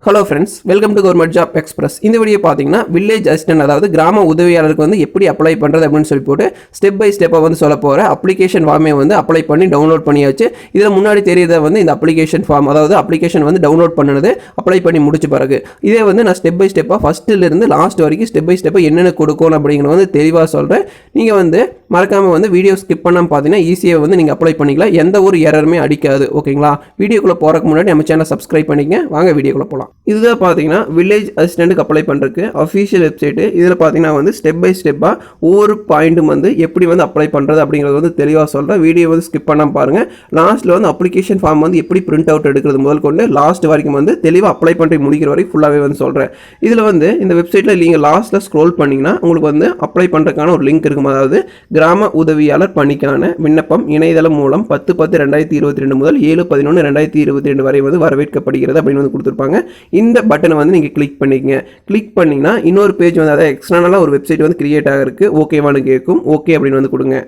Hello friends, welcome to government job express. இந்த video பார்த்தீங்கன்னா village assistant, அதாவது கிராம உதவியாளருக்கு வந்து எப்படி அப்ளை பண்ணுறது அப்படின்னு சொல்லி போட்டு ஸ்டெப் பை ஸ்டெப்பாக வந்து சொல்ல போகிறேன். அப்ளிகேஷன் ஃபார்மே வந்து அப்ளை பண்ணி டவுன்லோட் பண்ணியாச்சு. இதில் முன்னாடி தெரியுத வந்து இந்த அப்ளிகேஷன் ஃபார்ம், அதாவது அப்ளிகேஷன் வந்து டவுன்லோட் பண்ணுறது அப்ளை பண்ணி முடிச்ச பிறகு இதே வந்து நான் ஸ்டெப் பை ஸ்டெப்பாக ஃபஸ்ட்டிலிருந்து லாஸ்ட் வரைக்கும் ஸ்டெப் பை ஸ்டெப்பாக என்னென்ன கொடுக்கணும் அப்படிங்கிறது வந்து தெளிவாக சொல்கிறேன். நீங்கள் வந்து மறக்காமல் வந்து வீடியோ ஸ்கிப் பண்ணாமல் பார்த்தீங்கன்னா ஈஸியாக வந்து நீங்கள் அப்ளை பண்ணிக்கலாம். எந்த ஒரு எரருமே அடிக்காது. ஓகேங்களா? வீடியோக்குள்ளே போகிறக்கு முன்னாடி நம்ம சேனல் சப்ஸ்கிரைப் பண்ணிக்கங்க. வாங்க வீடியோக்குள்ளே போகலாம். இதுதான் பார்த்தீங்கன்னா வில்லேஜ் அசிஸ்டன்ட்டுக்கு அப்ளை பண்ணுறதுக்கு அஃபீஷியல் வெப்சைட்டு. இதில் பார்த்தீங்கன்னா வந்து ஸ்டெப் பை ஸ்டெப்பாக ஒவ்வொரு பாயிண்ட்டும் வந்து எப்படி வந்து அப்ளை பண்ணுறது அப்படிங்கிறது வந்து தெளிவாக சொல்கிறேன். வீடியோ வந்து ஸ்கிப் பண்ணாமல் பாருங்கள். லாஸ்ட்டில் வந்து அப்ளிகேஷன் ஃபார்ம் வந்து எப்படி பிரிண்ட் அவுட் எடுக்கிறது முதல் கொண்டு லாஸ்ட் வரைக்கும் வந்து தெளிவாக அப்ளை பண்ணி முடிக்கிற வரைக்கும் ஃபுல்லாகவே வந்து சொல்கிறேன். இதில் வந்து இந்த வெப்சைட்டில் நீங்கள் லாஸ்ட்டில் ஸ்க்ரோல் பண்ணிங்கன்னா உங்களுக்கு வந்து அப்ளை பண்ணுறதுக்கான ஒரு லிங்க் இருக்கும். அதாவது கிராம உதவியாளர் பணிக்கான விண்ணப்பம் இணையதளம் மூலம் 10/10/2022 முதல் 7/11/2022 வரை வந்து வரவேற்கப்படுகிறது அப்படின்னு வந்து கொடுத்துருப்பாங்க. இந்த பட்டனை வந்து நீங்கள் கிளிக் பண்ணிக்கங்க. கிளிக் பண்ணிங்கன்னா இன்னொரு பேஜ் வந்து அதாவது எக்ஸ்டர்னலாக ஒரு வெப்சைட் வந்து கிரியேட் ஆகிருக்கு. ஓகேவானு கேட்கும். ஓகே அப்படின்னு வந்து கொடுங்க.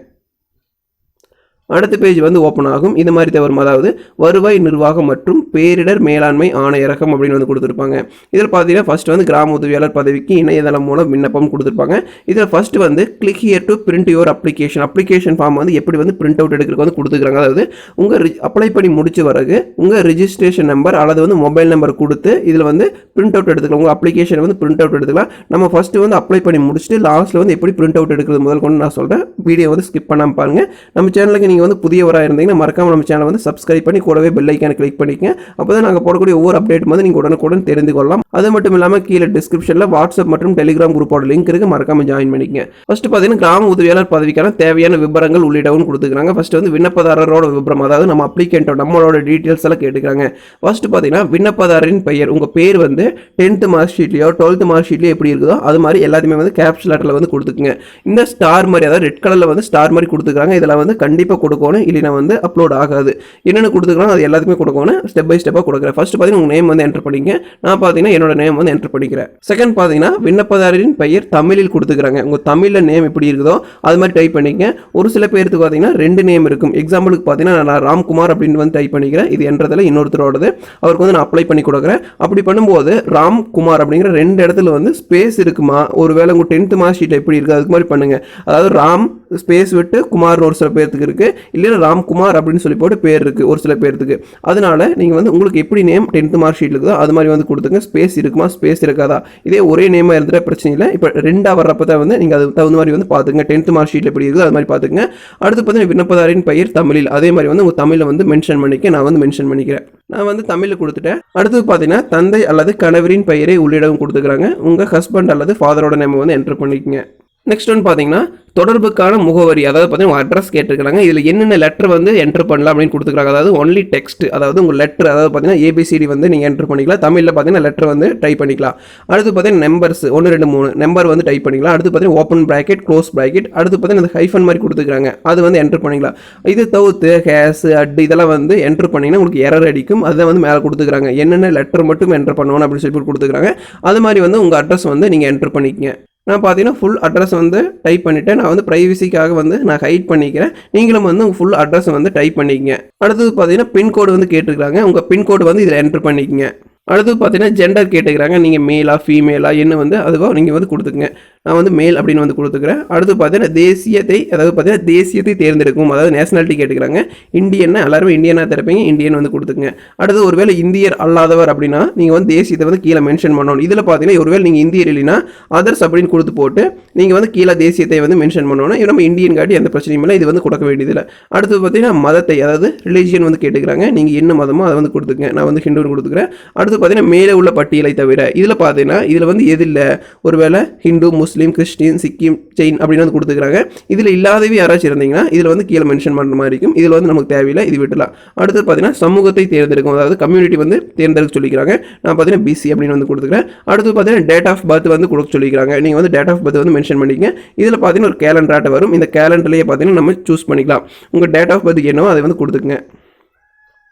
அடுத்த பேஜ் வந்து ஓப்பன் ஆகும். இது மாதிரி வரும். அதாவது வருவாய் நிர்வாகம் மற்றும் பேரிடர் மேலாண்மை ஆணையரகம் அப்படின்னு வந்து கொடுத்துருப்பாங்க. இதில் பார்த்தீங்கன்னா ஃபர்ஸ்ட் வந்து கிராம உதவியாளர் பதவிக்கு இணையதளம் மூலம் விண்ணப்பம் கொடுத்துருப்பாங்க. இதில் ஃபர்ஸ்ட் வந்து click here to print your application form வந்து எப்படி வந்து பிரிண்ட் அவுட் எடுக்கிறதுக்கு வந்து கொடுத்துருக்காங்க. அதாவது உங்கள் அப்ளை பண்ணி முடிச்ச பிறகு உங்கள் ரிஜிஸ்ட்ரேஷன் நம்பர் அல்லது வந்து மொபைல் நம்பர் கொடுத்து இதில் வந்து பிரிண்ட் அவுட் எடுத்துக்கலாம். உங்கள் அப்ளிகேஷன் வந்து பிரிண்ட் அவுட் எடுத்துக்கலாம். நம்ம ஃபர்ஸ்ட் வந்து அப்ளை பண்ணி முடிச்சுட்டு லாஸ்ட்டில் வந்து எப்படி பிரிண்ட் அவுட் எடுக்கிறது முதல் கொண்டு நான் சொல்கிறேன். வீடியோ வந்து ஸ்கிப் பண்ணாமல் பாருங்கள். நம்ம சேனலுக்கு நீங்கள் வந்து புதியவராக இருந்தீங்கன்னா மறக்காம நம்ம சேனலை வந்து சப்ஸ்கிரைப் பண்ணி கூடவே பெல் ஐக்கானை கிளிக் பண்ணிக்கங்க. அப்போதான் நாங்கள் போடக்கூடிய ஒவ்வொரு அப்டேட் வந்து நீங்கள் உடனுக்குடன் தெரிந்து கொள்ளலாம். அது மட்டும் இல்லாமல் கீழே டிஸ்கிரிப்ஷனில் வாட்ஸ்அப் மற்றும் டெலிகிராம் குரூப்போட லிங்க் இருக்குது. மறக்காம ஜாயின் பண்ணிக்கங்க. ஃபர்ஸ்ட் பார்த்தீங்கன்னா கிராம உதவியாளர் பதவிக்கான தேவையான விவரங்கள் உள்ளிடவும் கொடுத்துக்கிறாங்க. ஃபர்ஸ்ட் வந்து விண்ணப்பதாரரோட விவரம், அதாவது நம்ம அப்ளிகேண்டோட நம்மளோட டீட்டெயில்ஸ் எல்லாம் கேட்டுக்கிறாங்க. ஃபர்ஸ்ட் பார்த்தீங்கன்னா விண்ணப்பதாரரின் பெயர், உங்கள் பேர் வந்து 10th மார்க் ஷீட்லையோ 12th மார்க் ஷீட்லையோ எப்படி இருக்குதோ அது மாதிரி எல்லாத்தையுமே வந்து கேப்ஸ் லெட்டரில் வந்து கொடுத்துக்குங்க. இந்த ஸ்டார் மாதிரி, அதாவது ரெட் கலரில் வந்து ஸ்டார் மாதிரி கொடுத்துக்கிறாங்க. இதில் வந்து கண்டிப்பாக கொடுக்கணும், இல்லைனா வந்து அப்லோட் ஆகாது. என்னென்ன கொடுத்துக்கலாம் அது எல்லாத்துக்குமே கொடுக்கணும். ஸ்டெப் பை ஸ்டெப்பாக கொடுக்குறேன். ஃபர்ஸ்ட் பார்த்தீங்கன்னா உங்கள் நேம் வந்து என்டர் பண்ணிங்க. நான் பார்த்தீங்கன்னா என்னோட நேம் வந்து என்டர் பண்ணிக்கிறேன். செகண்ட் பார்த்தீங்கன்னா விண்ணப்பதாரரின் பெயர் தமிழில் கொடுத்துக்கிறாங்க. உங்கள் தமிழில் நேம் எப்படி இருக்குதோ அது மாதிரி டைப் பண்ணிங்க. ஒரு சில பேருக்கு பார்த்தீங்கன்னா 2 நேம் இருக்கும். எக்ஸாம்பிளுக்கு பார்த்தீங்கன்னா நான் ராம்குமார் அப்படின்னு வந்து டைப் பண்ணிக்கிறேன். இது என்றதில் இன்னொருத்தரோடது அவருக்கு வந்து நான் அப்ளை பண்ணி கொடுக்குறேன். அப்படி பண்ணும்போது ராம்குமார் அப்படிங்கிற 2 இடத்துல வந்து ஸ்பேஸ் இருக்குமா, ஒருவேளை உங்கள் 10th மார்க் ஷீட் எப்படி இருக்குது அதுக்கு மாதிரி பண்ணுங்க. அதாவது ராம் ஸ்பேஸ் விட்டு குமார்னு ஒரு சில பேருக்கு இருக்குது, இல்லைன்னா ராம்குமார் அப்படின்னு சொல்லி போட்டு பேர் இருக்குது ஒரு சில பேருக்கு. அதனால நீங்கள் வந்து உங்களுக்கு எப்படி நேம் 10th மார்க் ஷீட் இருக்குதோ அது மாதிரி வந்து கொடுத்துங்க. ஸ்பேஸ் இருக்குமா ஸ்பேஸ் இருக்காதா, இதே ஒரே நேமாக இருந்துட்டா பிரச்சனை இல்லை. இப்போ 2ஆக வர்றப்ப தான் வந்து நீங்கள் அது தகுந்த மாதிரி வந்து பார்த்துங்க. 10th மார்க் ஷீட்டில் எப்படி இருக்குதோ அது மாதிரி பார்த்துங்க. அடுத்து பார்த்தீங்கன்னா விண்ணப்பதாரின் பெயர் தமிழில், அதே மாதிரி வந்து உங்கள் தமிழில் வந்து மென்ஷன் பண்ணிக்க. நான் வந்து மென்ஷன் பண்ணிக்கிறேன். நான் வந்து தமிழில் கொடுத்துட்டேன். அடுத்து பார்த்தீங்கன்னா தந்தை அல்லது கணவரின் பெயரை உள்ளிடவும் கொடுத்துக்கிறாங்க. உங்கள் ஹஸ்பண்ட் அல்லது ஃபாதரோட நேம் வந்து என்டர் பண்ணிக்கங்க. நெக்ஸ்ட் ஒன் பார்த்தீங்கன்னா தொடர்புக்கான முகவரி, அதாவது பார்த்தீங்கன்னா அட்ரஸ் கேட்டிருக்காங்க. இதில் என்னென்ன லெட்டர் வந்து என்டர் பண்ணலாம் அப்படின்னு கொடுத்துருக்காங்க. அதாவது ஒன்லி டெக்ஸ்ட், அதாவது உங்கள் லெட்டர், அதாவது பார்த்தீங்கன்னா ABCD வந்து நீங்கள் என்டர் பண்ணிக்கலாம். தமிழில் பார்த்தீங்கன்னா லெட்டர் வந்து டைப் பண்ணிக்கலாம். அடுத்து பார்த்தீங்கன்னா நம்பர்ஸ் 1 2 3 நம்பர் வந்து டைப் பண்ணிக்கலாம். அடுத்து பார்த்தீங்கன்னா ஓப்பன் ப்ராக்கெட் க்ளோஸ் ப்ராக்கெட். அடுத்து பார்த்தீங்கன்னா இந்த ஹைஃபன் மாதிரி கொடுத்துருக்காங்க, அது வந்து என்டர் பண்ணிக்கலாம். இது தவிர்த்து ஹேஸ் அட் இதெல்லாம் வந்து என்டர் பண்ணிங்கன்னா உங்களுக்கு எரர் அடிக்கும். அதை வந்து மேலே கொடுத்துருக்காங்க. என்னென்ன லெட்டர் மட்டும் என்டர் பண்ணணும் அப்படின்னு சொல்லி கொடுத்துருக்காங்க. அது மாதிரி வந்து உங்கள் அட்ரஸ் வந்து நீங்கள் என்டர் பண்ணிக்கங்க. நான் பார்த்தீங்கன்னா ஃபுல் அட்ரஸ் வந்து டைப் பண்ணிவிட்டேன். நான் வந்து ப்ரைவசிக்காக வந்து நான் ஹைட் பண்ணிக்கிறேன். நீங்களும் வந்து உங்கள் ஃபுல் அட்ரஸ் வந்து டைப் பண்ணிக்கங்க. அடுத்தது பார்த்தீங்கன்னா பின்கோடு வந்து கேட்டுருக்காங்க. உங்கள் பின்கோடு வந்து இதில் என்டர் பண்ணிக்கங்க. அடுத்து பார்த்தீங்கன்னா ஜெண்டர் கேட்டுக்கிறாங்க. நீங்கள் மேலா ஃபீமேலா என்ன வந்து அதுவோ நீங்கள் வந்து கொடுத்துக்குங்க. நான் வந்து மேல் அப்படின்னு வந்து கொடுத்துக்கிறேன். அடுத்து பார்த்தீங்கன்னா தேசியத்தை, அதாவது பார்த்தீங்கன்னா தேசியத்தை தேர்ந்தெடுக்கும், அதாவது நேஷனாலிட்டி கேட்டுக்கிறாங்க. இந்தியன்னா எல்லாருமே இந்தியனாக திறப்பீங்க, இந்தியன் வந்து கொடுத்துங்க. அடுத்து ஒருவேளை இந்தியர் அல்லாதவர் அப்படின்னா நீங்கள் வந்து தேசியத்தை வந்து கீழே மென்ஷன் பண்ணணும். இதில் பார்த்தீங்கன்னா ஒருவேளை நீங்கள் இந்தியர் இல்லைன்னா அதர்ஸ் அப்படின்னு கொடுத்து போட்டு நீங்கள் வந்து கீழே தேசியத்தை வந்து மென்ஷன் பண்ணணும். இது நம்ம இந்தியன் காட்டி எந்த பிரச்சனையும் இல்லை, இது வந்து கொடுக்க வேண்டியதில்லை. அடுத்து பார்த்தீங்கன்னா மதத்தை, அதாவது ரிலீஜியன் வந்து கேட்டுக்கிறாங்க. நீங்கள் என்ன மதமோ அதை வந்து கொடுத்துங்க. நான் வந்து ஹிந்துன்னு கொடுத்துக்கிறேன். அடுத்து பார்த்தீங்கன்னா மேலே உள்ள பட்டியலை தவிர இதில் பார்த்தீங்கன்னா இதில் வந்து எது இல்லை, ஒருவேளை ஹிந்து, முஸ்லீம், கிறிஸ்டின், சிக்கிம், ஜெயின் அப்படின்னு வந்து கொடுத்துக்கிறாங்க. இதில் இல்லாதவே யாராச்சும் இருந்தீங்கன்னா இதில் வந்து கீழே மென்ஷன் பண்ணுற மாதிரி இருக்கும். இதில் வந்து நமக்கு தேவையில்லை, இது விட்டுலாம். அடுத்து பார்த்தீங்கன்னா சமூகத்தை தேர்ந்தெடுக்கும், அதாவது கம்யூனிட்டி வந்து தேர்ந்தெடுக்க சொல்லிக்கிறாங்க. நான் பார்த்தீங்கன்னா BC அப்படின்னு வந்து கொடுத்துக்கிறேன். அடுத்து பார்த்தீங்கன்னா டேட் ஆஃப் பர்த் வந்து கொடுக்க சொல்லிக்கிறாங்க. நீங்கள் வந்து டேட் ஆஃப் பர்த் வந்து மென்ஷன் பண்ணிக்கங்க. இதில் பார்த்தீங்கன்னா ஒரு கேலண்டராட்ட வரும். இந்த கேலண்டர்லேயே பார்த்தீங்கன்னா நம்ம சூஸ் பண்ணிக்கலாம். உங்கள் டேட் ஆஃப் பர்த் என்னவோ அதை வந்து கொடுத்துக்குங்க.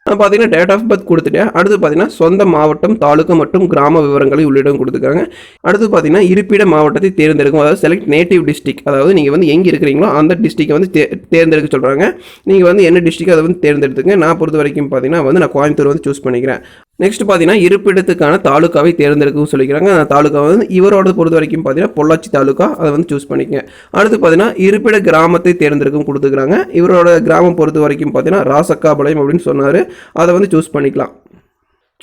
நான் பார்த்தீங்கன்னா டேட் ஆஃப் பர்த் கொடுத்துட்டேன். அடுத்து பார்த்தீங்கன்னா சொந்த மாவட்டம், தாலுகா மற்றும் கிராம விவரங்களை உள்ளிடம் கொடுத்துருக்காங்க. அடுத்து பார்த்தீங்கன்னா இருப்பிட மாவட்டத்தை தேர்ந்தெடுக்கும், அதாவது செலக்ட் நேட்டிவ் டிஸ்ட்ரிக்ட், அதாவது நீங்கள் வந்து எங்கே இருக்கிறீங்களோ அந்த டிஸ்ட்ரிக்டை வந்து தேர்ந்தெடுக்க சொல்கிறாங்க. நீங்கள் வந்து என்ன டிஸ்ட்ரிக்ட் அதை வந்து தேர்ந்தெடுத்துங்க. நான் பொறுத்த வரைக்கும் பார்த்தீங்கன்னா வந்து நான் கோயம்புத்தூர் வந்து சூஸ் பண்ணிக்கிறேன். நெக்ஸ்ட் பார்த்தீங்கன்னா இருப்பிடத்துக்கான தாலுக்காவை தேர்ந்தெடுக்கவும் சொல்லிக்கிறாங்க. அந்த தாலுக்கா வந்து இவரோட பொறுத்த வரைக்கும் பார்த்தீங்கன்னா பொள்ளாச்சி தாலுக்கா, அதை வந்து சூஸ் பண்ணிக்கங்க. அடுத்து பார்த்தீங்கன்னா இருப்பிட கிராமத்தை தேர்ந்தெடுக்கவும் கொடுத்துக்கிறாங்க. இவரோட கிராமம் பொறுத்த வரைக்கும் பார்த்தீங்கன்னா ராசக்காபாளையம் அப்படின்னு சொன்னார். அதை வந்து சூஸ் பண்ணிக்கலாம்.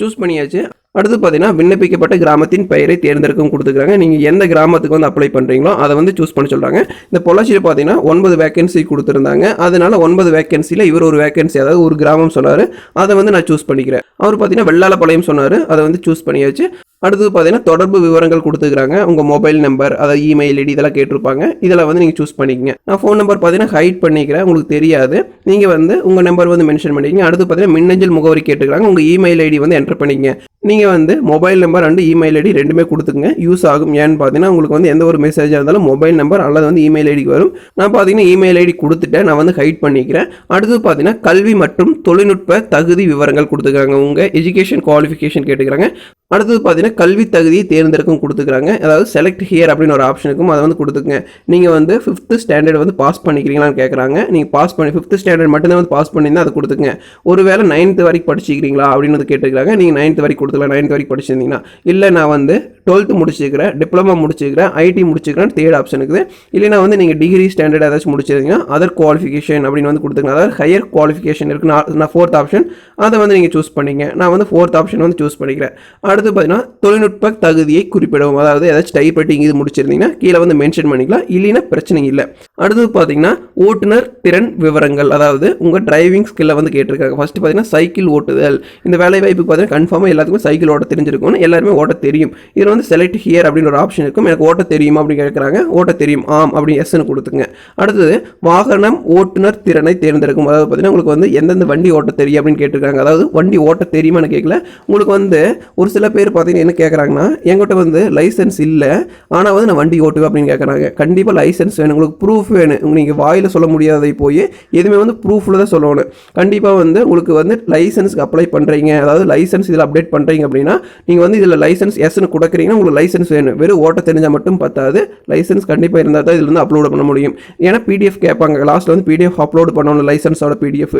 சூஸ் பண்ணியாச்சு. அடுத்து பார்த்தீங்கன்னா விண்ணப்பிக்கப்பட்ட கிராமத்தின் பெயரை தேர்ந்தெடுக்கவும் கொடுத்துக்கிறாங்க. நீங்கள் எந்த கிராமத்துக்கு வந்து அப்ளை பண்ணுறீங்களோ அதை வந்து சூஸ் பண்ண சொல்கிறாங்க. இந்த பொள்ளாச்சியில் பார்த்தீங்கன்னா 9 வேகன்சி கொடுத்துருந்தாங்க. அதனால 9 வேகன்சியில் இவர் ஒரு வேகன்சி, அதாவது ஒரு கிராமம் சொன்னார், அதை வந்து நான் சூஸ் பண்ணிக்கிறேன். அவர் பார்த்தீங்கன்னா வெள்ளாளப்பாளையம் சொன்னார், அதை வந்து சூஸ் பண்ணியாச்சு. அடுத்து பார்த்தீங்கன்னா தொடர்பு விவரங்கள் கொடுத்துக்கிறாங்க. உங்கள் மொபைல் நம்பர், அதாவது இமெயில் ஐடி இதெல்லாம் கேட்டிருப்பாங்க. இதில் வந்து நீங்கள் சூஸ் பண்ணிக்கங்க. நான் ஃபோன் நம்பர் பார்த்தீங்கன்னா ஹைட் பண்ணிக்கிறேன், உங்களுக்கு தெரியாது. நீங்கள் வந்து உங்கள் நம்பர் வந்து மென்ஷன் பண்ணிக்கங்க. அடுத்து பார்த்தீங்கன்னா மின்னஞ்சல் முகவரி கேட்டுக்கிறாங்க. உங்கள் இமெயில் ஐடி வந்து என்டர் பண்ணிக்கங்க. நீங்கள் வந்து mobile number and email ID ரெண்டுமே கொடுத்துங்க, யூஸ் ஆகும். ஏன்னு பார்த்தீங்கன்னா உங்களுக்கு வந்து எந்த ஒரு மெசேஜாக இருந்தாலும் மொபைல் நம்பர் அல்லது வந்து இமெயில் ஐடிக்கு வரும். நான் பார்த்தீங்கன்னா இமெயில் ஐடி கொடுத்துட்டேன், நான் வந்து ஹைட் பண்ணிக்கிறேன். அடுத்து பார்த்தீங்கன்னா கல்வி மற்றும் தொழில்நுட்ப தகுதி விவரங்கள் கொடுத்துக்கிறாங்க. உங்கள் எஜுகேஷன் குவாலிஃபிகேஷன் கேட்டுக்கிறாங்க. அடுத்தது பார்த்தீங்கன்னா கல்வி தகுதியை தேர்ந்தெடுக்கும் கொடுத்துக்கிறாங்க. அதாவது செலக்ட் ஹியர் அப்படின்னு ஒரு ஆப்ஷன் இருக்கும், அதை வந்து கொடுத்துங்க. நீங்கள் வந்து 5th ஸ்டாண்டர்ட் வந்து பாஸ் பண்ணிக்கிறீங்களான்னு கேட்குறாங்க. நீங்கள் பாஸ் பண்ணி 5th ஸ்டாண்டர்ட் மட்டும்தான் வந்து பாஸ் பண்ணியிருந்தால் அதை கொடுத்துங்க. ஒருவேளை 9th வரைக்கும் படிச்சிக்கிறீங்களா அப்படின்னு வந்து கேட்டுக்கிறாங்க. நீங்கள் 9th வரைக்கும் கொடுத்துக்கலாம். 9th வரைக்கும் படிச்சிருந்தீங்கன்னா, இல்லை நான் வந்து 12th முடிச்சிருக்கிறேன், டிப்ளமா முடிச்சிருக்கிறேன், ஐடி முடிச்சிருக்கிறேன், 3rd ஆப்ஷன் இருக்குது. இல்லைனா வந்து நீங்கள் டிகிரி ஸ்டாண்டர்ட் ஏதாச்சும் முடிச்சிருந்தீங்கன்னா அதர் குவாலிஃபிகேஷன் அப்படின்னு வந்து கொடுத்துங்க. அதாவது ஹையர் குவாலிஃபிகேஷன் இருக்குது. நான் 4th ஆப்ஷன், அதை வந்து நீங்கள் சூஸ் பண்ணிங்க. நான் வந்து 4th ஆப்ஷன் வந்து சூஸ் பண்ணிக்கிறேன். அடுத்து பார்த்தீங்கன்னா தொழில்நுட்ப தகுதியை குறிப்பிடவும், அதாவது ஏதாச்சும் டைப்ரைட்டிங் இது முடிச்சிருந்தீங்கன்னா கீழே வந்து மென்ஷன் பண்ணிக்கலாம், இல்லைன்னா பிரச்சனை இல்லை. அடுத்து பார்த்தீங்கன்னா ஓட்டுநர் திறன் விவரங்கள், அதாவது உங்கள் டிரைவிங் ஸ்கில்லை வந்து கேட்டிருக்காங்க. ஃபர்ஸ்ட் பார்த்தீங்கன்னா சைக்கிள் ஓட்டுதல். இந்த வேலை வாய்ப்புக்கு பார்த்தீங்கன்னா கன்ஃபார்மாக எல்லாத்துக்கும் சைக்கிள் ஓட்ட தெரிஞ்சிருக்கும், எல்லாருமே ஓட்ட தெரியும். இதில் வந்து செலக்ட் ஹியர் அப்படின்னு ஒரு ஆப்ஷன் இருக்கும். எனக்கு ஓட்ட தெரியுமா அப்படின்னு கேட்குறாங்க. ஓட்ட தெரியும், ஆம் அப்படி எஸ்ன்னு கொடுத்துங்க. அடுத்தது வாகனம் ஓட்டுநர் திறனை தேர்ந்தெடுக்கும். அதாவது பார்த்தீங்கன்னா உங்களுக்கு வந்து எந்தெந்த வண்டி ஓட்ட தெரியும் அப்படின்னு கேட்டிருக்காங்க. அதாவது வண்டி ஓட்ட தெரியுமான்னு கேட்கல. உங்களுக்கு வந்து ஒரு சில பேர் பார்த்தீங்கன்னா என்ன கேட்குறாங்கன்னா, என்கிட்ட வந்து லைசன்ஸ் இல்லை, ஆனால் வந்து நான் வண்டி ஓட்டுவேன் அப்படின்னு கேட்குறாங்க. கண்டிப்பாக லைசன்ஸ் வேணும், உங்களுக்கு ப்ரூஃப் வேணும். நீங்கள் வாயில் சொல்ல முடியாததை போய் எதுவுமே வந்து ப்ரூஃபில் தான் சொல்லணும். கண்டிப்பாக வந்து உங்களுக்கு வந்து லைசன்ஸ்க்கு அப்ளை பண்ணுறீங்க, அதாவது லைசன்ஸ் இதில் அப்டேட் பண்ணுறீங்க அப்படின்னா நீங்கள் வந்து இதில் லைசன்ஸ் எஸ்ன்னு கொடுக்குறீங்கன்னா உங்களுக்கு லைசன்ஸ் வேணும். வெறும் ஓட்ட தெரிஞ்சால் மட்டும் பத்தாது, லைசன்ஸ் கண்டிப்பாக இருந்தால் தான் இதில் வந்து அப்லோட் பண்ண முடியும். ஏன்னா பிடிஎஃப் கேட்பாங்க, லாஸ்ட்டில் வந்து பிடிஎஃப் அப்லோட் பண்ணணும், லைசன்ஸோட பிடிஎஃப்.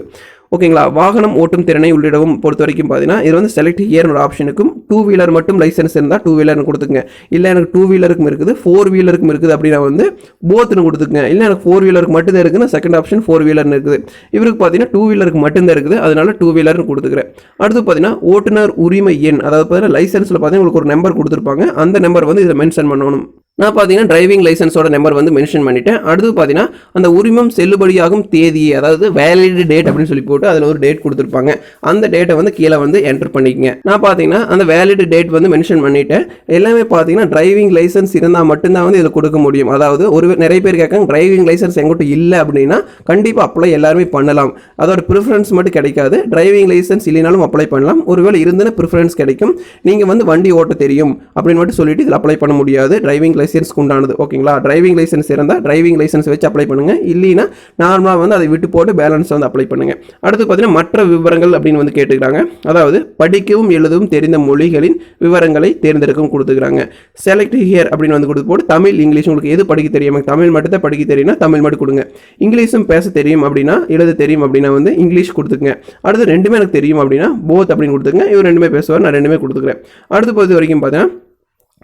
ஓகேங்களா. வாகனம் ஓட்டும் திறனை உள்ளிடவும் பொறுத்த வரைக்கும் பார்த்தீங்கன்னா இது வந்து செலக்ட் ஹியர் ஒரு ஆப்ஷன் இருக்கும். 2 வீலர் மட்டும் லைசன்ஸ் இருந்தால் 2 வீலர்னு கொடுத்துங்க. இல்லை எனக்கு 2 வீலருக்கும் இருக்குது, 4 வீலருக்கும் இருக்குது அப்படின்னா வந்து போத்னு கொடுத்துங்க. இல்லை எனக்கு 4 வீலருக்கு மட்டும்தான் இருக்குதுன்னா செகண்ட் ஆப்ஷன் 4 வீலர்னு இருக்குது. இவருக்கு பார்த்தீங்கன்னா 2 வீலருக்கு மட்டும்தான் இருக்குது, அதனால 2 வீலர்னு கொடுத்துக்கிறேன். அடுத்து பார்த்தீங்கன்னா ஓட்டுநர் உரிமை எண், அதாவது பார்த்தீங்கன்னா லைசன்ஸில் பார்த்தீங்கன்னா உங்களுக்கு ஒரு நம்பர் கொடுத்துருப்பாங்க, அந்த நம்பர் வந்து இதில் மென்ஷன் பண்ணணும். நான் பார்த்தீங்கன்னா டிரைவிங் லைசன்ஸோட நம்பர் வந்து மென்ஷன் பண்ணிட்டேன். அடுத்து பார்த்தீங்கன்னா அந்த உரிமம் செல்லுபடியாகும் தேதி, அதாவது வேலிட் டேட் அப்படின்னு சொல்லி போட்டு அதில் ஒரு டேட் கொடுத்துருப்பாங்க, அந்த டேட்டை வந்து கீழே வந்து என்டர் பண்ணிக்கங்க. நான் பார்த்தீங்கன்னா அந்த வேலிட் டேட் வந்து மென்ஷன் பண்ணிட்டேன். எல்லாமே பார்த்தீங்கன்னா டிரைவிங் லைசன்ஸ் இருந்தால் மட்டும்தான் வந்து இதில் கொடுக்க முடியும். அதாவது நிறைய பேர் கேட்காங்க டிரைவிங் லைசன்ஸ் எங்கிட்ட இல்லை அப்படின்னா கண்டிப்பாக அப்ளை எல்லாருமே பண்ணலாம், அதோட ப்ரிஃபரன்ஸ் மட்டும் கிடைக்காது. டிரைவிங் லைசன்ஸ் இல்லைனாலும் அப்ளை பண்ணலாம், ஒருவேளை இருந்துன்னா ப்ரிஃபரன்ஸ் கிடைக்கும். நீங்கள் வந்து வண்டி ஓட்ட தெரியும் அப்படின்னு மட்டும் சொல்லிட்டு இதில் அப்ளை பண்ண முடியாது. டிரைவிங் லைசன்ஸ் உண்டானது. ஓகேங்களா. டிரைவிங் லைசன்ஸ் இருந்தால் டிரைவிங் லைசன்ஸ் வச்சு அப்ளை பண்ணுங்க, இல்லைன்னா நார்மலாக வந்து அதை விட்டு போட்டு பேலன்ஸ் வந்து அப்ளை பண்ணுங்க. அடுத்து பார்த்தீங்கன்னா மற்ற விவரங்கள் அப்படின்னு வந்து கேட்டுக்கிறாங்க. அதாவது படிக்கவும் எழுதவும் தெரிந்த மொழிகளின் விவரங்களை தேர்ந்தெடுக்கவும் கொடுத்துக்கிறாங்க. செலக்ட் ஹியர் அப்படின்னு வந்து கொடுத்து போட்டு தமிழ் இங்கிலீஷ் உங்களுக்கு எது படிக்க தெரியும், தமிழ் மட்டும் தான் படிக்க தெரியும்னா தமிழ் மட்டும் கொடுங்க. இங்கிலீஷும் பேச தெரியும் அப்படின்னா, எழுத தெரியும் அப்படின்னா வந்து இங்கிலீஷ் கொடுத்துங்க. அடுத்து ரெண்டுமே எனக்கு தெரியும் அப்படின்னா போத் அப்படின்னு கொடுத்துங்க. இவர் ரெண்டுமே பேசுவார், நான் ரெண்டுமே கொடுத்துக்கிறேன். அடுத்து பொறுத்த வரைக்கும் பார்த்தீங்கன்னா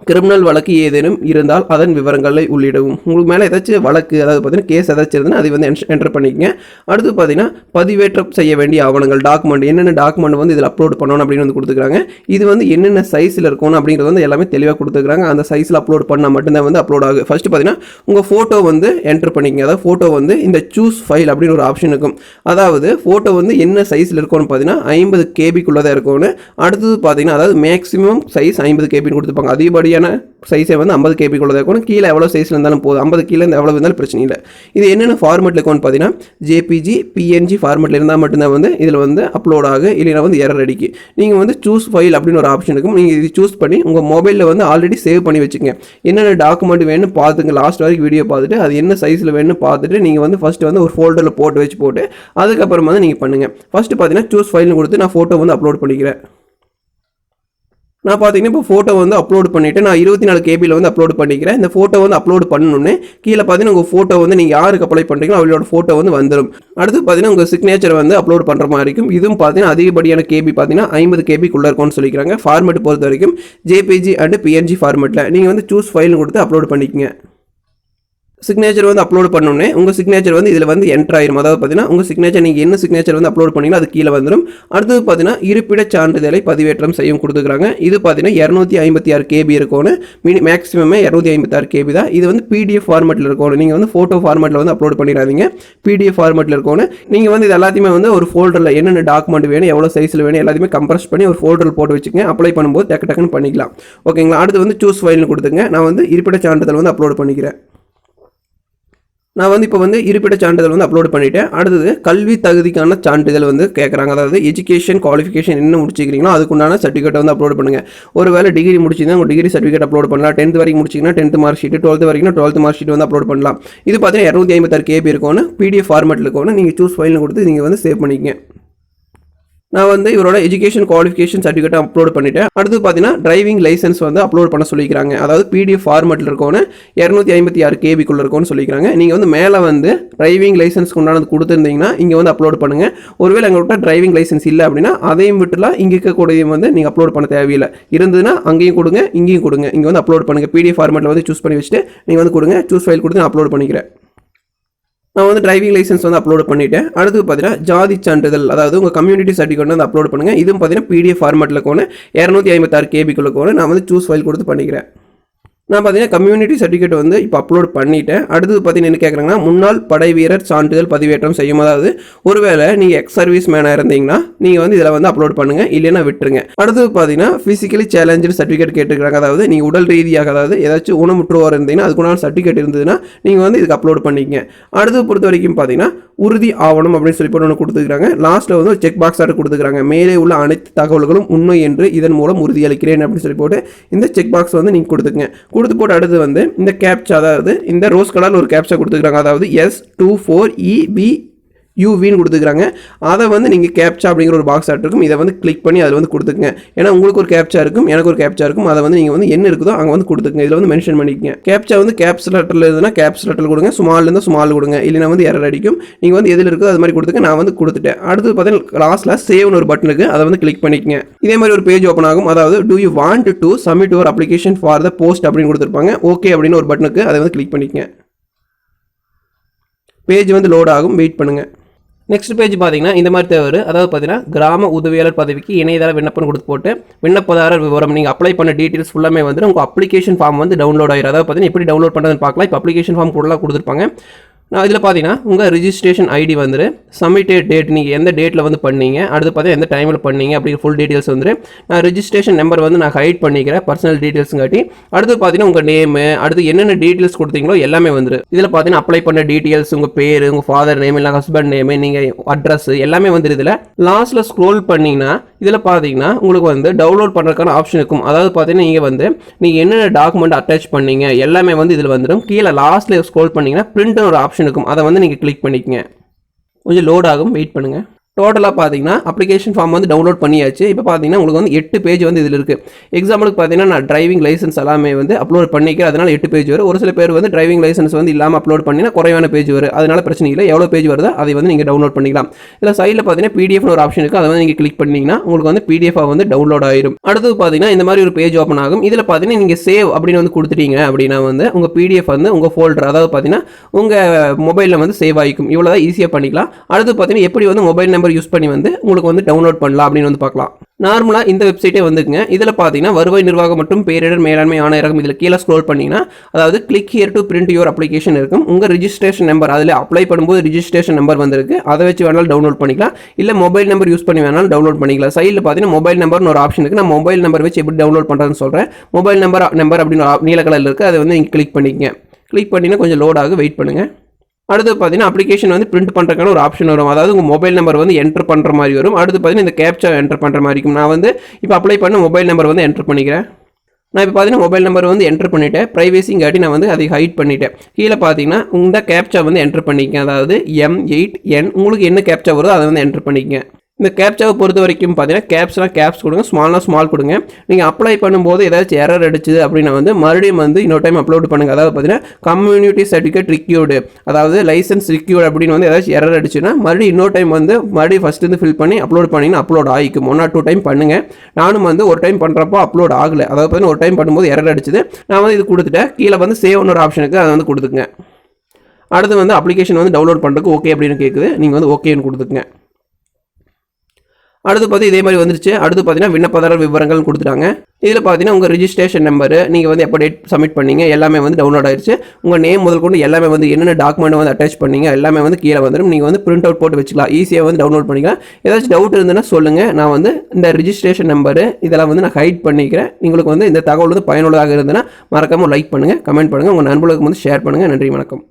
கிரிமினல் வழக்கு ஏதேனும் இருந்தால் அதன் விவரங்களை உள்ளிடவும். உங்களுக்கு மேலே ஏதாச்சும் வழக்கு, அதாவது பார்த்தீங்கன்னா கேஸ் ஏதாச்சும் இருந்தால் அதை வந்து என்டர் பண்ணிக்கங்க. அடுத்து பார்த்தீங்கன்னா பதிவேற்றம் செய்ய வேண்டிய ஆவணங்கள், டாக்குமெண்ட், என்னென்ன டாக்குமெண்ட் வந்து இதில் அப்லோட் பண்ணணும் அப்படின்னு வந்து கொடுத்துக்கிறாங்க. இது வந்து என்னென்ன சைஸில் இருக்கணும் அப்படிங்கிறது வந்து எல்லாமே தெளிவாக கொடுத்துக்கிறாங்க. அந்த சைஸில் அப்லோட் பண்ணால் மட்டும்தான் வந்து அப்லோட் ஆகும். ஃபர்ஸ்ட் பார்த்தீங்கன்னா உங்கள் ஃபோட்டோ வந்து என்டர் பண்ணிக்கங்க. அதாவது ஃபோட்டோ வந்து இந்த சூஸ் ஃபைல் அப்படின்னு ஒரு ஆப்ஷன் இருக்கும். அதாவது ஃபோட்டோ வந்து என்ன சைஸில் இருக்கணும்னு பார்த்தீங்கன்னா 50 KB தான் இருக்கணும். அடுத்தது பார்த்தீங்கன்னா அதாவது மேக்ஸிமம் சைஸ் 50 KB கொடுத்துருப்பாங்க. அதிகப்படியான சைஸை வந்து 50 KB தான் இருக்கணும். கீழே எவ்வளோ சைஸில் இருந்தாலும் போதும், 50 கீழே எவ்வளோ இருந்தாலும் பிரச்சனை இல்லை. இது என்னென்ன ஃபார்மெட்டில் இருக்கும்னு பார்த்தீங்கன்னா ஜேபிஜி பிஎன்ஜி ஃபார்மெட்டில் இருந்தால் மட்டும்தான் வந்து இதில் வந்து அப்லோட் ஆகும், இல்லைனா வந்து எரர் அடிக்கு. நீங்கள் வந்து சூஸ் ஃபைல் அப்படின்னு ஒரு ஆப்ஷன் இருக்கும். நீங்கள் இது சூஸ் பண்ணி உங்கள் மொபைலில் வந்து ஆல்ரெடி சேவ் பண்ணி வச்சுக்கோங்க. என்னென்ன டாக்குமெண்ட் வேணும்னு பார்த்துங்க, லாஸ்ட் வரைக்கும் வீடியோ பார்த்துட்டு அது என்ன சைஸில் வேணும்னு பார்த்துட்டு நீங்கள் வந்து ஃபஸ்ட்டு வந்து ஒரு ஃபோல்டரில் போட்டு அதுக்கப்புறமா வந்து நீங்கள் பண்ணுங்கள். ஃபஸ்ட்டு பார்த்தீங்கன்னா சூஸ் ஃபைல்னு கொடுத்து நான் ஃபோட்டோ வந்து அப்லோட் பண்ணிக்கிறேன். நான் பார்த்தீங்கன்னா இப்போ ஃபோட்டோ வந்து அப்லோட் பண்ணிவிட்டு நான் 24 கேபியில் வந்து அப்லோட் பண்ணிக்கிறேன். இந்த ஃபோட்டோ வந்து அப்லோட் பண்ணணுன்னே கீழே பார்த்தீங்கன்னா உங்கள் ஃபோட்டோ வந்து நீங்கள் யாருக்கு அப்ளை பண்ணுறீங்களோ அவங்களோட ஃபோட்டோ வந்து வந்துடும். அடுத்து பார்த்தீங்கன்னா உங்கள் சிக்னேச்சர் வந்து அப்லோட் பண்ணுற மாதிரி இருக்கும். இதுவும் பார்த்தீங்கன்னா அதிகப்படியான கேபி பார்த்தீங்கன்னா 50 கேபிக்குள்ளே இருக்கும்னு சொல்லிக்கிறாங்க. ஃபார்மேட் பொறுத்த வரைக்கும் ஜேபிஜி அண்ட் பிஎன்ஜி ஃபார்மேட்டில் நீங்கள் வந்து சூஸ் ஃபைல்னு கொடுத்து அப்லோட் பண்ணிக்கங்க. சிக்னேச்சர் வந்து அப்லோட் பண்ணோன்னே உங்கள் சிக்னேச்சர் வந்து இதில் வந்து என்ட்ரு ஆயிரும். அதாவது பார்த்தீங்கன்னா உங்கள் சிக்னேச்சர் நீங்கள் என்ன சிக்னேச்சர் வந்து அப்லோட் பண்ணீங்களோ அது கீழே வந்துடும். அடுத்தது பார்த்தீங்கன்னா இருப்பிடச் சான்றிதழை பதிவேற்றம் செய்யும் கொடுத்துருக்காங்க. இது பார்த்தீங்கன்னா 256 கேபி இருக்கணும். மேக்ஸிமமே 256 கேபி தான். இது வந்து பிடிஎஃப் ஃபார்மேட்டில் இருக்கணும். நீங்கள் வந்து ஃபோட்டோ ஃபார்மேட்டில் வந்து அப்லோட் பண்ணிடாதீங்க. பிடிஎஃப் ஃபார்மேட்டில் இருக்கணும். நீங்கள் வந்து இது எல்லாத்தையுமே வந்து ஒரு ஃபோல்டரில் என்னென்ன டாக்குமெண்ட் வேணும், எவ்வளோ சைஸில் வேணும் எல்லாத்தையுமே கம்ப்ரஸ் பண்ணி ஒரு ஃபோல்டரில் போட்டு வச்சுக்கங்க. அப்ளை பண்ணும்போது டக்குன்னு பண்ணிக்கலாம். ஓகேங்களா. அடுத்து வந்து சூஸ் ஃபைல்னு கொடுத்துங்க. நான் வந்து இருப்பிடச் சான்றிதழ் வந்து அப்லோட் பண்ணிக்கிறேன். நான் வந்து இப்போ வந்து இருப்பிடச் சான்றிதழ் வந்து அப்லோட் பண்ணிவிட்டேன். அடுத்தது கல்வி தகுதிக்கான சான்றிதழ் வந்து கேட்குறாங்க. அதாவது எஜுகேஷன் குவாலிஃபிகேஷன் என்ன முடிச்சிக்கிறீங்களோ அதுக்குண்டான சர்டிஃபிகேட் வந்து அப்லோட் பண்ணுங்கள். ஒரு வேளை டிகிரி முடிச்சிங்கன்னா உங்கள் டிகிரி சர்டிஃபிகேட் அப்லோட் பண்ணலாம். 10th வரைக்கும் முடிச்சிங்கன்னா 10th மார்க் ஷீட், 12th வரைக்கும் 12th மார்க் ஷீட் வந்து அப்லோட் பண்ணலாம். இது பார்த்தீங்கன்னா 256 கேபி இருக்கணும். பிடிஎஃப் ஃபார்மேட்டில் இருக்கணும். நீங்கள் சூஸ் ஃபைல்னு கொடுத்து நீங்கள் வந்து சேவ் பண்ணிக்கங்க. நான் வந்து இவரோட எஜுகேஷன் குவாலிஃபிகேஷன் சர்டிஃபிகேட் அப்லோட் பண்ணிட்டேன். அடுத்து பார்த்தீங்கன்னா டிரைவிங் லைசன்ஸ் வந்து அப்லோட் பண்ண சொல்லிக்கிறாங்க. அதாவது பிடிஎஃப் ஃபார்மேட்டில் இருக்கோன்னு 256 கேபிக்குள்ளே இருக்கும்னு சொல்லிக்கிறாங்க. நீங்கள் வந்து மேலே வந்து டிரைவிங் லைசன்ஸ்க்கு உண்டானது கொடுத்துருந்தீங்கன்னா இங்கே வந்து அப்லோட் பண்ணுங்கள். ஒருவேளை எங்கள்கிட்ட டிரைவிங் லைசன்ஸ் இல்லை அப்படின்னா அதையும் விட்டுலாம் இங்கே இருக்கக்கூடிய வந்து நீங்கள் அப்லோட் பண்ண தேவையில்லை. இருந்ததுன்னா அங்கேயும் கொடுங்க, இங்கேயும் கொடுங்க. இங்கே வந்து அப்லோட் பண்ணுங்கள். பிடிஎஃப் ஃபார்மேட்டில் வந்து சூஸ் பண்ணி வச்சுட்டு நீங்கள் வந்து கொடுங்க. சூஸ் ஃபைல் கொடுத்து நான் அப்லோட் பண்ணிக்கிறேன். நான் வந்து டிரைவிங் லைசன்ஸ் வந்து அப்லோட் பண்ணிட்டேன். அடுத்து பார்த்தீங்கன்னா ஜாதி சான்றிதழ், அதாவது உங்கள் கம்யூனிட்டி சர்டிஃபிகேட் வந்து அப்லோட் பண்ணுங்கள். இதுவும் பார்த்தீங்கன்னா பிடிஎஃப் ஃபார்மேட்டில் இருக்கணும். 256 கேபிக்குள்ள இருக்கணும். நான் வந்து சூஸ் ஃபைல் கொடுத்து பண்ணிக்கிறேன். நான் பார்த்தீங்கன்னா கம்யூனிட்டி சர்டிஃபிகேட் வந்து இப்போ அப்லோட் பண்ணிட்டேன். அடுத்தது பார்த்தீங்கன்னா என்ன கேட்குறாங்கன்னா முன்னாள் படை வீரர் சான்றிதழ் பதிவேற்றம் செய்யும். அதாவது ஒருவேளை நீங்கள் எக்ஸ் சர்வீஸ் மேனாக இருந்தீங்கன்னா நீங்கள் வந்து இதில் வந்து அப்லோட் பண்ணுங்கள், இல்லைன்னா விட்டுருங்க. அடுத்தது பார்த்தீங்கன்னா ஃபிசிக்கலி சேலஞ்சு சர்டிஃபிகேட் கேட்டுக்கிறாங்க. அதாவது நீங்கள் உடல் ரீதியாக அதாவது ஏதாச்சும் ஊனமுற்றோர் இருந்தீங்கன்னா அதுக்குண்டான சர்டிஃபிகேட் இருந்ததுன்னா நீங்கள் வந்து இதுக்கு அப்லோட் பண்ணிக்கங்க. அடுத்தது பொறுத்த வரைக்கும் பார்த்தீங்கன்னா உறுதி ஆவணம் அப்படின்னு சொல்லி போட்டு ஒன்று கொடுத்துருக்காங்க. லாஸ்ட்டில் வந்து ஒரு செக் பாக்ஸ் ஆட்டு கொடுத்துருக்காங்க. மேலே உள்ள அனைத்து தகவல்களும் உண்மை என்று இதன் மூலம் உறுதியளிக்கிறேன் அப்படின்னு சொல்லி போட்டு இந்த செக் பாக்ஸ் வந்து நீங்கள் கொடுத்துங்க. கொடுத்து போட்டு அடுத்து வந்து இந்த கேப்சா, அதாவது இந்த ரோஸ் கலர் ஒரு கேப்சா கொடுத்துருக்காங்க. அதாவது S24EB யூவின்னு கொடுத்துக்கிறாங்க. அதை வந்து நீங்கள் கேப்சா அப்படிங்கிற ஒரு பாக்ஸ் ஆட் இருக்கும். இதை வந்து கிளிக் பண்ணி அதில் வந்து கொடுத்துக்குங்க. ஏன்னா உங்களுக்கு ஒரு கேப்சா இருக்கும், எனக்கு ஒரு கேப்சா இருக்கும். அதை வந்து நீங்கள் வந்து என்ன இருக்குதோ அங்கே வந்து கொடுத்துக்குங்க. இதில் வந்து மென்ஷன் பண்ணிக்கங்க. கேப்சா வந்து கேப்ஸ் லெட்டரில் இருந்ததுன்னா கேப்ஸ் லெட்டர் கொடுங்க, ஸ்மால் இருந்தால் ஸ்மால் கொடுங்க, இல்லைனா வந்து எரர் அடிக்கும். நீங்கள் வந்து எதில் இருக்குதோ அது மாதிரி கொடுத்துங்க. நான் வந்து கொடுத்துட்டேன். அடுத்து பார்த்தீங்கன்னா லாஸ்ட்டில் சேவ்னு ஒரு பட்டன் இருக்குது, அதை வந்து கிளிக் பண்ணிக்கங்க. இதே மாதிரி ஒரு பேஜ் ஓப்பன் ஆகும். அதாவது do you want to submit your application for the post அப்படின்னு கொடுத்துருப்பாங்க. ஓகே அப்படின்னு ஒரு பட்டனுக்கு அதை வந்து கிளிக் பண்ணிக்கங்க. பேஜ் வந்து லோட் ஆகும், வெயிட் பண்ணுங்கள். நெக்ஸ்ட் பேஜ் பார்த்தீங்கன்னா இந்த மாதிரி தேவை. அதாவது பார்த்தீங்கன்னா கிராம உதவியாளர் பதவிக்கு இணையதள விண்ணப்பம் கொடுத்து போட்டு விண்ணப்பதாரர் விவரம் நீங்கள் அப்ளை பண்ண டீட்டெயில்ஸ் ஃபுல்லாமே வந்து உங்கள் அப்ளிகேஷன் ஃபார்ம் வந்து டவுன்லோட் ஆயிரும். அதாவது பார்த்தீங்கன்னா எப்படி டவுன்லோட் பண்ணுறதுன்னு பார்க்கலாம். இப்போ அப்ளிகேஷன் ஃபார்ம் கூடலாம் கொடுத்துருப்பாங்க. நான் இதில் பார்த்தீங்கன்னா உங்கள் ரிஜிஸ்ட்ரேஷன் ஐடி வந்துட்டு சப்மிட்டட் டேட், நீங்கள் எந்த டேட்டில் வந்து பண்ணீங்க, அடுத்து பார்த்தீங்கன்னா எந்த டைமில் பண்ணீங்க அப்படிங்கிற ஃபுல் டீட்டெயில்ஸ் வந்துட்டு நான் ரிஜிஸ்ட்ரேஷன் நம்பர் வந்து நான் ஹைட் பண்ணிக்கிறேன் பர்சனல் டீட்டெயில்ஸுங்காட்டி. அடுத்து பார்த்தீங்கன்னா உங்கள் நேமு, அடுத்து என்னென்ன டீட்டெயில்ஸ் கொடுத்தீங்களோ எல்லாமே வந்துடும். இதில் பார்த்தீங்கன்னா அப்ளை பண்ண டீட்டெயில்ஸ், உங்கள் பேர், உங்கள் ஃபாதர் நேம், இல்லை ஹஸ்பண்ட் நேமு, நீங்கள் அட்ரஸ் எல்லாமே வந்துடும். இதில் லாஸ்ட்டில் ஸ்க்ரோல் பண்ணிங்கன்னா இதில் பார்த்தீங்கன்னா உங்களுக்கு வந்து டவுன்லோட் பண்ணுறதுக்கான ஆப்ஷன் இருக்கும். அதாவது பார்த்தீங்கன்னா நீங்கள் வந்து நீங்கள் என்னென்ன டாக்குமெண்ட் அட்டாச் பண்ணீங்க எல்லாமே வந்து இதில் வந்துடும். கீழே லாஸ்ட்டில் ஸ்க்ரோல் பண்ணிங்கன்னா பிரிண்ட்னு ஒரு ஆப்ஷன் இருக்கும். அதை வந்து நீங்கள் கிளிக் பண்ணிக்கங்க. கொஞ்சம் லோட் ஆகும், வெயிட் பண்ணுங்கள். டோட்டலாக பார்த்தீங்கன்னா அப்ளிகேஷன் ஃபார்ம் வந்து டவுன்லோட் பண்ணியாச்சு. இப்போ பார்த்தீங்கன்னா உங்களுக்கு வந்து 8 பேஜ் வந்து இதில் இருக்குது. எக்ஸாம்பிளுக்கு பார்த்தீங்கன்னா நான் டிரைவிங் லைசன்ஸ் எல்லாமே வந்து அப்லோட் பண்ணிக்கிறேன், அதனால் 8 பேஜ் வரும். ஒரு சில பேர் வந்து டிரைவிங் லைசன்ஸ் வந்து இல்லாமல் அப்லோட் பண்ணினா குறைவான பேஜ் வரும். அதனால பிரச்சனை இல்லை, எவ்வளோ பேஜ் வருதோ அதை வந்து நீங்கள் டவுன்லோட் பண்ணிக்கலாம். இதில் சைடில் பார்த்தீங்கன்னா பிடிஎஃப்னு ஒரு ஆப்ஷன் இருக்குது, அதை வந்து நீங்கள் கிளிக் பண்ணிங்கன்னா உங்களுக்கு வந்து பிடிஎஃபாக வந்து டவுன்லோட் ஆயிரும். அடுத்து பார்த்தீங்கன்னா இந்த மாதிரி ஒரு பேஜ் ஓப்பன் ஆகும். இதில் பார்த்தீங்கன்னா நீங்கள் சேவ் அப்படின்னு வந்து கொடுத்துட்டீங்க அப்படின்னா வந்து உங்கள் பிடிஎஃப் வந்து உங்கள் ஃபோல்டர், அதாவது பார்த்தீங்கன்னா உங்கள் மொபைலில் வந்து சேவ் ஆகிக்கும். இவ்வளோ தான் ஈஸியாக பண்ணிக்கலாம். அடுத்து பார்த்தீங்கன்னா எப்படி வந்து மொபைல் நம்பர் யூஸ் பண்ணி வந்து உங்களுக்கு வந்து டவுன்லோட் பண்ணலாம் அப்படின்னு வந்து பார்க்கலாம். நார்மலாக இந்த வெப்சைட்டே வந்துக்குங்க. இதில் பார்த்தீங்கன்னா வருவாய் நிர்வாகம் மற்றும் பேரிடர் மேலாண்மை ஆணையரகம் இதில் கீழே ஸ்க்ரோல் பண்ணிங்கன்னா அதாவது click here to print your application இருக்கும். உங்கள் ரிஜிஸ்ட்ரேஷன் நம்பர் அதில் அப்ளை பண்ணும்போது ரிஜிஸ்ட்ரேஷன் நம்பர் வந்திருக்கு, அதை வச்சு வேணாலும் டவுன்லோட் பண்ணிக்கலாம். இல்லை மொபைல் நம்பர் யூஸ் பண்ணி வேணாலும் டவுன்லோட் பண்ணிக்கலாம். சைடில் பார்த்தீங்கன்னா மொபைல் நம்பர்னு ஒரு ஆப்ஷன் இருக்குது. நான் மொபைல் நம்பர் வச்சு எப்படி டவுன்லோட் பண்ணுறதுன்னு சொல்கிறேன். மொபைல் நம்பர் அப்படின்னு நீல கலரில் இருக்குது, அதை வந்து நீங்கள் கிளிக் பண்ணிக்கங்க. கிளிக் பண்ணிங்கன்னா கொஞ்சம் லோட் ஆகும், வெயிட் பண்ணுங்கள். அடுத்து பார்த்தீங்கன்னா அப்ளிகேஷன் வந்து பிரிண்ட் பண்ணுறதுக்கான ஒரு ஆப்ஷன் வரும். அதாவது உங்கள் மொபைல் நம்பர் வந்து என்டர் பண்ணுற மாதிரி வரும். அடுத்து பார்த்தீங்கன்னா இந்த கேப்சா என்டர் பண்ணுற மாதிரி இருக்கும். நான் வந்து இப்போ அப்ளை பண்ண மொபைல் நம்பர் வந்து என்டர் பண்ணிக்கிறேன். நான் இப்போ பார்த்தீங்கன்னா மொபைல் நம்பர் வந்து என்டர் பண்ணிவிட்டேன். ப்ரைவேசிங்காட்டி நான் வந்து அதை ஹைட் பண்ணிவிட்டேன். கீழே பார்த்தீங்கன்னா இந்த கேப்சா வந்து என்டர் பண்ணிக்கங்க. அதாவது M8N உங்களுக்கு என்ன கேப்சா வருதோ அதை வந்து என்டர் பண்ணிக்கங்க. இந்த கேப்சாவை பொறுத்த வரைக்கும் பார்த்தீங்கன்னா கேப்ஸ்லாம் கேப்ஸ் கொடுங்க, ஸ்மால்னா ஸ்மால் கொடுங்க. நீங்கள் அப்ளை பண்ணும்போது ஏதாச்சும் எரர் அடிச்சுது அப்படின்னா வந்து மறுபடியும் வந்து இன்னொரு டைம் அப்லோட் பண்ணுங்கள். அதாவது பார்த்தீங்கன்னா கம்யூனிட்டி சர்டிஃபிகேட் ரிக்யூர்டு, அதாவது லைசன்ஸ் ரிக்யூர்டு அப்படின்னு வந்து ஏதாச்சும் எரர் அடிச்சுன்னா மறுபடியும் இன்னொரு டைம் வந்து மறுபடியும் ஃபஸ்ட்டு வந்து ஃபில் பண்ணி அப்லோட் பண்ணிங்கன்னா அப்லோட் ஆகிக்கும். 1 or 2 டைம் பண்ணுங்கள். நானும் வந்து ஒரு டைம் பண்ணுறப்போ அப்லோட் ஆகலை. அதாவது பார்த்தீங்கன்னா ஒரு டைம் பண்ணும்போது எரர் அடிச்சுது. நான் வந்து இது கொடுத்துட்டேன். கீழே வந்து சேவ்னு ஒரு ஆப்ஷனுக்கு அதை வந்து கொடுத்துக்குங்க. அடுத்து வந்து அப்ளிகேஷன் வந்து டவுன்லோட் பண்ணுறதுக்கு ஓகே அப்படின்னு கேட்குது. நீங்கள் வந்து ஓகேன்னு கொடுத்துக்குங்க. அடுத்து பார்த்து இதே மாதிரி வந்துருச்சு. அடுத்து பார்த்தீங்கன்னா விண்ணப்பதாரர் விவரங்கள் கொடுத்துட்டாங்க. இதில் பார்த்தீங்கன்னா உங்கள் ரிஜிஸ்ட்ரேஷன் நம்பரு, நீங்கள் வந்து எப்போ டேட் சப்மிட் பண்ணீங்க எல்லாமே வந்து டவுன்லோட் ஆயிடுச்சு. உங்கள் நேம் முதல் கொண்டு எல்லாமே வந்து என்னென்ன டாக்குமெண்ட் வந்து அட்டாச் பண்ணீங்க எல்லாமே வந்து கீழே வந்துடும். நீங்கள் வந்து பிரிண்ட் அவுட் போட்டு வச்சுக்கலாம். ஈஸியாக வந்து டவுன்லோட் பண்ணிக்கலாம். ஏதாச்சும் டவுட் இருந்ததுன்னா சொல்லுங்கள். நான் வந்து இந்த ரிஜிஸ்ட்ரேஷன் நம்பரு இதெல்லாம் வந்து நான் ஹைட் பண்ணிக்கிறேன். உங்களுக்கு வந்து இந்த தகவல் வந்து பயனுள்ளதாக இருந்ததுன்னா மறக்காமல் லைக் பண்ணுங்கள், கமெண்ட் பண்ணுங்கள், உங்கள் நண்பர்களுக்கு வந்து ஷேர் பண்ணுங்கள். நன்றி, வணக்கம்.